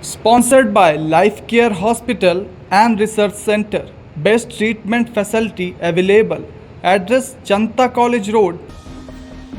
Sponsored by Life Care Hospital and Research Center. Best treatment facility available. Address Janta College Road.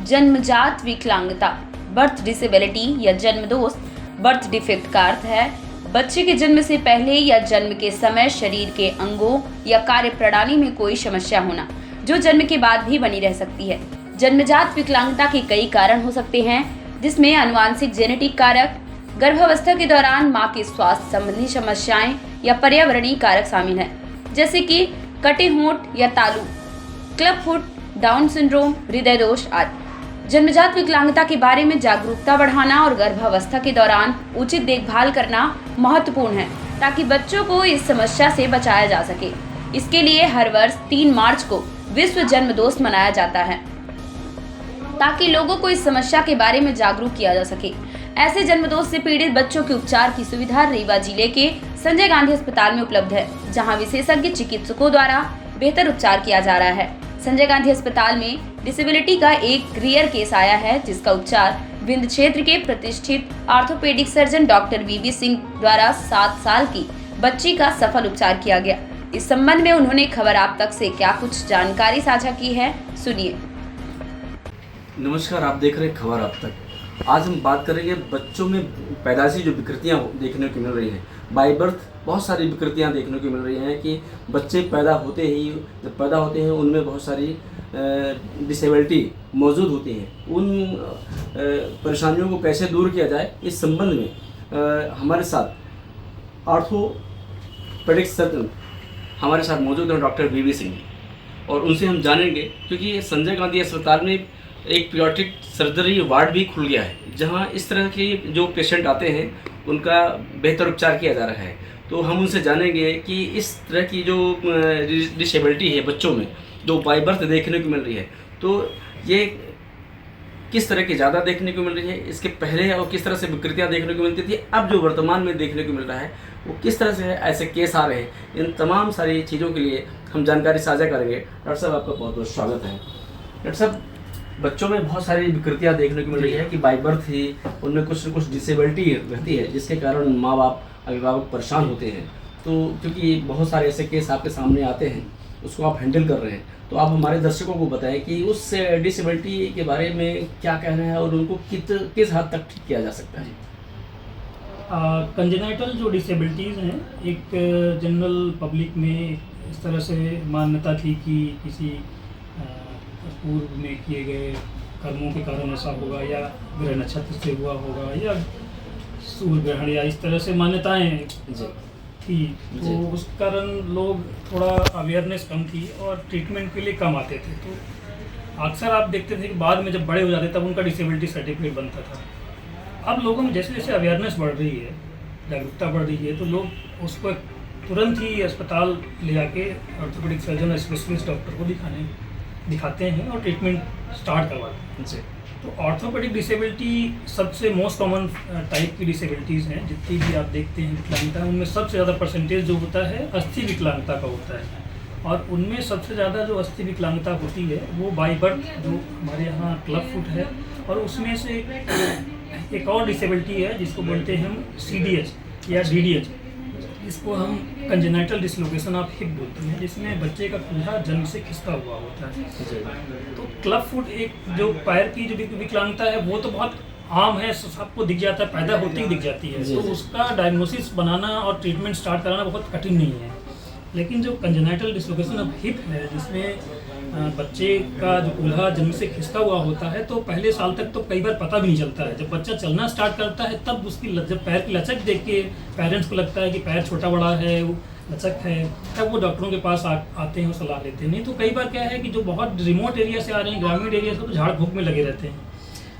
जन्मजात विकलांगता birth disability या जन्मदोष birth defect का अर्थ है बच्चे के जन्म से पहले या जन्म के समय शरीर के अंगों या कार्य प्रणाली में कोई समस्या होना जो जन्म के बाद भी बनी रह सकती है। जन्मजात विकलांगता के कई कारण हो सकते हैं, जिसमें आनुवांशिक जेनेटिक कारक, गर्भावस्था के दौरान मां के स्वास्थ्य संबंधी समस्याएं या पर्यावरणीय कारक शामिल हैं, जैसे कि कटे होंठ या तालू, क्लब फुट, डाउन सिंड्रोम, हृदय दोष आदि। जन्मजात विकलांगता के बारे में जागरूकता बढ़ाना और गर्भावस्था के दौरान उचित देखभाल करना महत्वपूर्ण है ताकि बच्चों को इस समस्या से बचाया जा सके। इसके लिए हर वर्ष 3 मार्च को विश्व जन्मदोष मनाया जाता है ताकि लोगों को इस समस्या के बारे में जागरूक किया जा सके। ऐसे जन्मदोष से पीड़ित बच्चों के उपचार की सुविधा रीवा जिले के संजय गांधी अस्पताल में उपलब्ध है, जहां विशेषज्ञ चिकित्सकों द्वारा बेहतर उपचार किया जा रहा है। संजय गांधी अस्पताल में डिसेबिलिटी का एक रियर केस आया है, जिसका उपचार विंध्य क्षेत्र के प्रतिष्ठित ऑर्थोपेडिक सर्जन डॉक्टर वीबी सिंह द्वारा 7 साल की बच्ची का सफल उपचार किया गया। इस संबंध में उन्होंने खबर आप तक से क्या कुछ जानकारी साझा की है, सुनिए। नमस्कार, आप देख रहे हैं खबर आप तक। आज हम बात करेंगे बच्चों में पैदाइशी जो विकृतियां देखने को मिल रही हैं। बाय बर्थ बहुत सारी विकृतियां देखने को मिल रही हैं कि बच्चे पैदा होते ही जब पैदा होते हैं उनमें बहुत सारी डिसेबिलिटी मौजूद होती हैं। उन परेशानियों को कैसे दूर किया जाए, इस संबंध में हमारे साथ ऑर्थोपेडिक सर्जन हमारे साथ मौजूद हैं डॉक्टर वीबी सिंह, और उनसे हम जानेंगे क्योंकि संजय गांधी अस्पताल में एक पीडियाट्रिक सर्जरी वार्ड भी खुल गया है, जहां इस तरह के जो पेशेंट आते हैं उनका बेहतर उपचार किया जा रहा है। तो हम उनसे जानेंगे कि इस तरह की जो डिसेबिलिटी है बच्चों में जो बाय बर्थ देखने को मिल रही है, तो ये किस तरह की ज़्यादा देखने को मिल रही है, इसके पहले और किस तरह से विकृतियाँ देखने को मिलती थी, अब जो वर्तमान में देखने को मिल रहा है वो किस तरह से ऐसे केस आ रहे हैं। इन तमाम सारी चीज़ों के लिए हम जानकारी साझा करेंगे। डॉक्टर साहब, आपका बहुत बहुत स्वागत है। डॉक्टर साहब, बच्चों में बहुत सारी विकृतियां देखने को मिल रही है कि बाय बर्थ ही उनमें कुछ न कुछ डिसेबिलिटी रहती है, जिसके कारण माँ बाप अभिभावक परेशान होते हैं। तो क्योंकि बहुत सारे ऐसे केस आपके सामने आते हैं, उसको आप हैंडल कर रहे हैं, तो आप हमारे दर्शकों को बताएं कि उस डिसेबिलिटी के बारे में क्या कहना है और उनको किस हद तक ठीक किया जा सकता है। कंजेनाइटल जो डिसेबिलिटीज़ हैं, एक जनरल पब्लिक में इस तरह से मान्यता थी कि किसी पूर्व में किए गए कर्मों के कारण ऐसा होगा, या ग्रह नक्षत्र से हुआ होगा, या सूर्य ग्रहण, या इस तरह से मान्यताएं थी। तो उस कारण लोग थोड़ा अवेयरनेस कम थी और ट्रीटमेंट के लिए कम आते थे। तो अक्सर आप देखते थे कि बाद में जब बड़े हो जाते तब उनका डिसेबिलिटी सर्टिफिकेट बनता था। अब लोगों में जैसे जैसे अवेयरनेस बढ़ रही है, जागरूकता बढ़ रही है, तो लोग उसको तुरंत ही अस्पताल ले जाके ऑर्थोपेडिक सर्जन और स्पेशलिस्ट डॉक्टर को दिखाते हैं और ट्रीटमेंट स्टार्ट करवाते हैं। तो ऑर्थोपेडिक डिसेबिलिटी सबसे मोस्ट कॉमन टाइप की डिसेबिलिटीज़ हैं। जितनी भी आप देखते हैं विकलांगता, उनमें सबसे ज़्यादा परसेंटेज जो होता है अस्थि विकलांगता का होता है, और उनमें सबसे ज़्यादा जो अस्थि विकलांगता होती है वो बाय बर्थ जो हमारे यहाँ क्लब फुट है, और उसमें से एक और डिसेबिलिटी है जिसको बोलते हैं हम CDH या DDH, इसको हम कंजेनाइटल डिसलोकेशन ऑफ हिप बोलते हैं, जिसमें बच्चे का कूल्हा जन्म से खिसका हुआ होता है। तो क्लब फुट एक जो पैर की जो विकलांगता है वो तो बहुत आम है, सबको दिख जाता है, पैदा होते ही दिख जाती है। तो उसका डायग्नोसिस बनाना और ट्रीटमेंट स्टार्ट कराना बहुत कठिन नहीं है। लेकिन जो कंजेनाइटल डिसलोकेशन ऑफ हिप है, जिसमें बच्चे का जो कूल्हा जन्म से खिसका हुआ होता है, तो पहले साल तक तो कई बार पता भी नहीं चलता है। जब बच्चा चलना स्टार्ट करता है तब उसकी जब पैर की लचक देख के पेरेंट्स को लगता है कि पैर छोटा बड़ा है, वो लचक है, तब वो डॉक्टरों के पास आते हैं और सलाह लेते हैं। नहीं तो कई बार क्या है कि जो बहुत रिमोट एरिया से आ रहे हैं, ग्रामीण एरिया से, तो झाड़ फूक में लगे रहते हैं।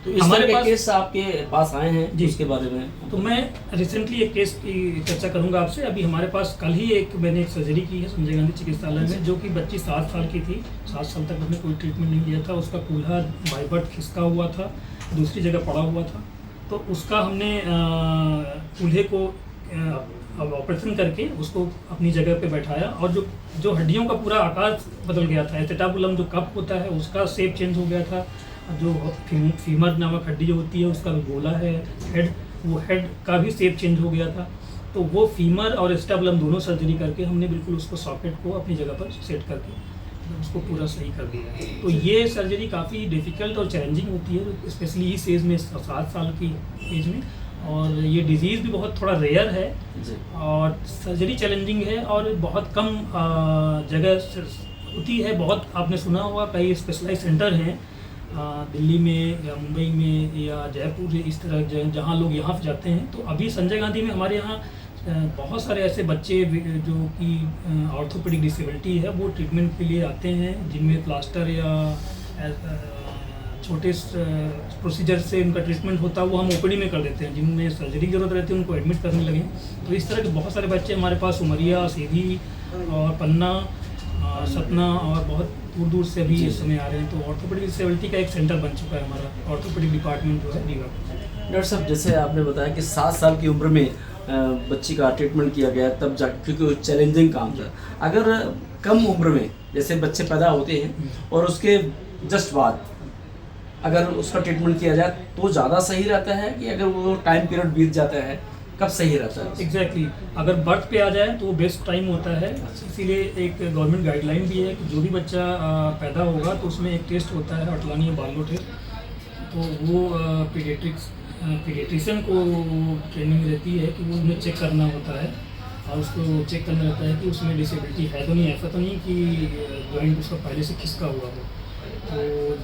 तो इस तरह के केस आपके पास आए हैं जी, इसके बारे में तो मैं रिसेंटली एक केस की चर्चा करूंगा आपसे। अभी हमारे पास कल ही मैंने एक सर्जरी की है संजय गांधी चिकित्सालय में, जो कि बच्ची 7 साल की थी। 7 साल तक हमने कोई ट्रीटमेंट नहीं लिया था। उसका कूल्हा बाय बर्थ खिसका हुआ था, दूसरी जगह पड़ा हुआ था। तो उसका हमने कूल्हे को अब ऑपरेशन करके उसको अपनी जगह पे बैठाया, और जो हड्डियों का पूरा आकार बदल गया था, एसिटाबुलम जो कप होता है उसका शेप चेंज हो गया था, जो फीमर नामक हड्डी जो होती है उसका गोला है हेड, वो हेड का भी शेप चेंज हो गया था। तो वो फीमर और स्टेबलम दोनों सर्जरी करके हमने बिल्कुल उसको सॉकेट को अपनी जगह पर सेट करके उसको पूरा सही कर दिया। तो ये सर्जरी काफ़ी डिफ़िकल्ट और चैलेंजिंग होती है, स्पेशली इस एज में, 7 साल की एज में। और ये डिज़ीज़ भी बहुत थोड़ा रेयर है और सर्जरी चैलेंजिंग है और बहुत कम जगह होती है। बहुत आपने सुना होगा कई स्पेशलाइज सेंटर हैं दिल्ली में या मुंबई में या जयपुर, इस तरह जहाँ लोग यहाँ जाते हैं। तो अभी संजय गांधी में हमारे यहाँ बहुत सारे ऐसे बच्चे जो कि ऑर्थोपेडिक डिसेबिलिटी है वो ट्रीटमेंट के लिए आते हैं, जिनमें प्लास्टर या छोटे प्रोसीजर से उनका ट्रीटमेंट होता है, वो हम ओपीडी में कर देते हैं। जिनमें सर्जरी की जरूरत रहती है उनको एडमिट करने लगे। तो इस तरह के बहुत सारे बच्चे हमारे पास उमरिया, सीधी और पन्ना, सतना और बहुत दूर दूर से भी इस समय आ रहे हैं। तो ऑर्थोपेडिक डिसेबिलिटी का एक सेंटर बन चुका है हमारा ऑर्थोपेडिक डिपार्टमेंट जो है रीवा। डॉक्टर साहब, जैसे आपने बताया कि 7 साल की उम्र में बच्ची का ट्रीटमेंट किया गया, तब जा क्योंकि चैलेंजिंग काम था। अगर कम उम्र में जैसे बच्चे पैदा होते हैं और उसके जस्ट बाद अगर उसका ट्रीटमेंट किया जाए तो ज़्यादा सही रहता है कि अगर वो टाइम पीरियड बीत जाता है, कब सही रहता है? एग्जैक्टली अगर बर्थ पे आ जाए तो वो बेस्ट टाइम होता है। इसीलिए एक गवर्नमेंट गाइडलाइन भी है कि जो भी बच्चा पैदा होगा तो उसमें एक टेस्ट होता है, अटलानी बार्लो टेस्ट। तो वो पीडियाट्रिशियन को ट्रेनिंग रहती है कि वो उन्हें चेक करना होता है और उसको चेक करना रहता है कि उसमें डिसेबिलिटी है तो नहीं, ऐसा तो नहीं कि जॉइंट उसका पहले से खिसका हुआ हो। तो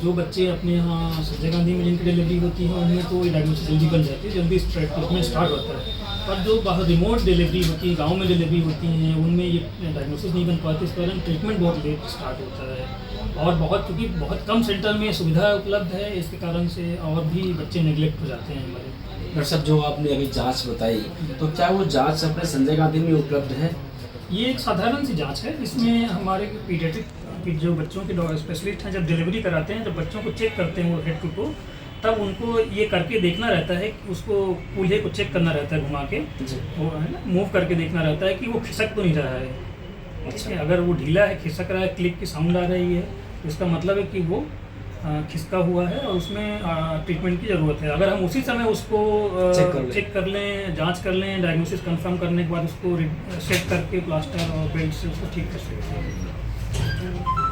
जो बच्चे अपने यहाँ संजय गांधी में जिनकी डिलीवरी होती है उनमें तो डायग्नोसिस जल्दी बन जाती है, जल्दी ट्रीटमेंट स्टार्ट होता है। पर जो बाहर रिमोट डिलीवरी होती है, गांव में डिलीवरी होती हैं, उनमें ये डायग्नोसिस नहीं बन पाती, इस कारण ट्रीटमेंट बहुत लेट स्टार्ट होता है। और क्योंकि बहुत कम सेंटर में सुविधा उपलब्ध है, इसके कारण से और भी बच्चे नेग्लेक्ट हो जाते हैं हमारे। डॉक्टर साहब, जो आपने अभी जांच बताई, तो क्या वो जांच अपने संजय गांधी में उपलब्ध है? ये एक साधारण सी जांच है। इसमें हमारे पीडियाट्रिक जो बच्चों के स्पेशलिस्ट हैं जब डिलीवरी कराते हैं, जब बच्चों को चेक करते हैं वो हेड को, तब उनको ये करके देखना रहता है कि उसको कूल्हे को चेक करना रहता है, घुमा के वो है ना, मूव करके देखना रहता है कि वो खिसक तो नहीं रहा है। अच्छा, अगर वो ढीला है, खिसक रहा है, क्लिक की साउंड आ रही है, तो इसका मतलब है कि वो खिसका हुआ है और उसमें ट्रीटमेंट की ज़रूरत है। अगर हम उसी समय उसको चेक कर लें, जांच कर लें, डायग्नोसिस कंफर्म करने के बाद उसको सेट करके प्लास्टर और बेल्ट से उसको ठीक कर सकते हैं।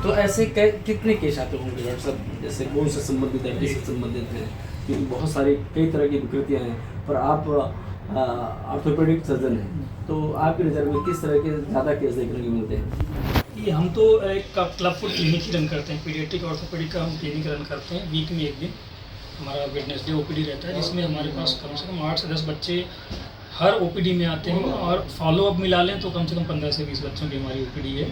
तो ऐसे कितने केस आते होंगे डॉक्टर साहब, जैसे कौन से संबंधित है, किससे संबंधित है? क्योंकि बहुत सारी कई तरह की विकृतियाँ हैं, पर आप ऑर्थोपेडिक सर्जन हैं, तो आपकी नज़र में किस तरह के ज़्यादा केस देखने को मिलते हैं? ये हम तो एक क्लब फुट क्लिनिक ही रन करते हैं, पीडियाट्रिक ऑर्थोपेडिक का हम क्लिनिक रन करते हैं। वीक में एक दिन हमारा वेडनेसडे ओपीडी रहता है, जिसमें हमारे पास कम से कम 8 से 10 बच्चे हर ओपीडी में आते हैं और फॉलोअप मिला लें तो कम से कम 15 से 20 बच्चों की हमारी ओपीडी है,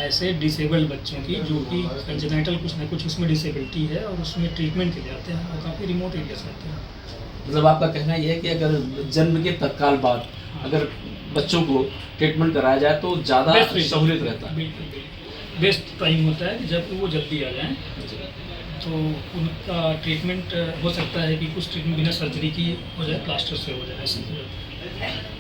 ऐसे डिसेबल्ड बच्चों की जो कि कंजेनाइटल कुछ ना कुछ उसमें डिसेबिलिटी है और उसमें ट्रीटमेंट के लिए आते हैं और काफ़ी रिमोट एरिया से आते हैं। मतलब आपका कहना यह है कि अगर जन्म के तत्काल बाद अगर बच्चों को ट्रीटमेंट कराया जाए तो ज़्यादा सहूलियत रहता है? बिल्कुल बेस्ट टाइम होता है जब वो जल्दी आ जाएँ, तो उनका ट्रीटमेंट हो सकता है कि कुछ ट्रीटमेंट बिना सर्जरी की हो जाए, प्लास्टर से हो जाए, ऐसा